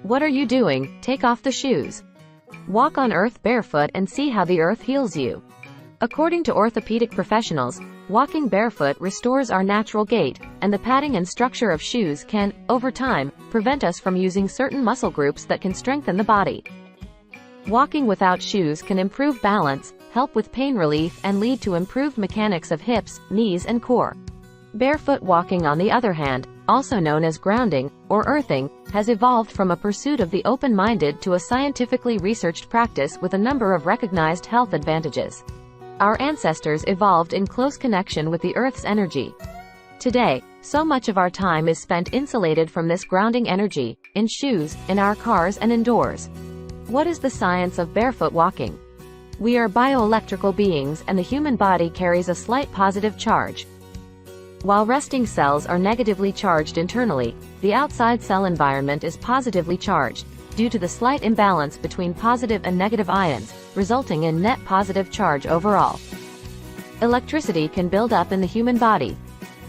What are you doing? Take off the shoes. Walk on earth barefoot and see how the earth heals you. According to orthopedic professionals, walking barefoot restores our natural gait, and the padding and structure of shoes can, over time, prevent us from using certain muscle groups that can strengthen the body. Walking without shoes can improve balance, help with pain relief, and lead to improved mechanics of hips, knees, and core. Barefoot walking, on the other hand, also known as grounding, or earthing, has evolved from a pursuit of the open-minded to a scientifically researched practice with a number of recognized health advantages. Our ancestors evolved in close connection with the Earth's energy. Today, so much of our time is spent insulated from this grounding energy, in shoes, in our cars, and indoors. What is the science of barefoot walking? We are bioelectrical beings, and the human body carries a slight positive charge. While resting cells are negatively charged internally, the outside cell environment is positively charged, due to the slight imbalance between positive and negative ions, resulting in net positive charge overall. Electricity can build up in the human body.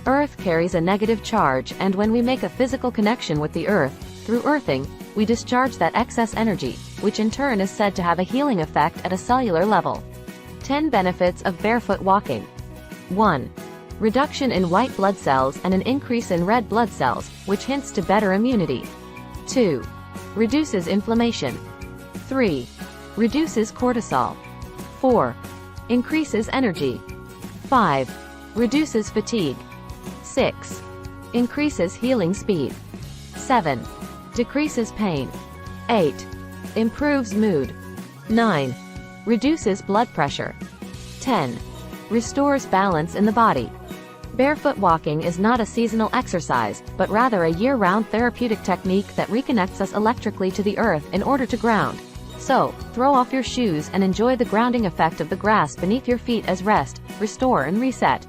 Earth carries a negative charge, and when we make a physical connection with the earth, through earthing, we discharge that excess energy, which in turn is said to have a healing effect at a cellular level. 10 benefits of barefoot walking. 1. Reduction in white blood cells and an increase in red blood cells, which hints to better immunity. 2. Reduces inflammation. 3. Reduces cortisol. 4. Increases energy. 5. Reduces fatigue. 6. Increases healing speed. 7. Decreases pain. 8. Improves mood. 9. Reduces blood pressure. 10. Restores balance in the body. Barefoot walking is not a seasonal exercise, but rather a year-round therapeutic technique that reconnects us electrically to the earth in order to ground. So, throw off your shoes and enjoy the grounding effect of the grass beneath your feet as rest, restore, and reset.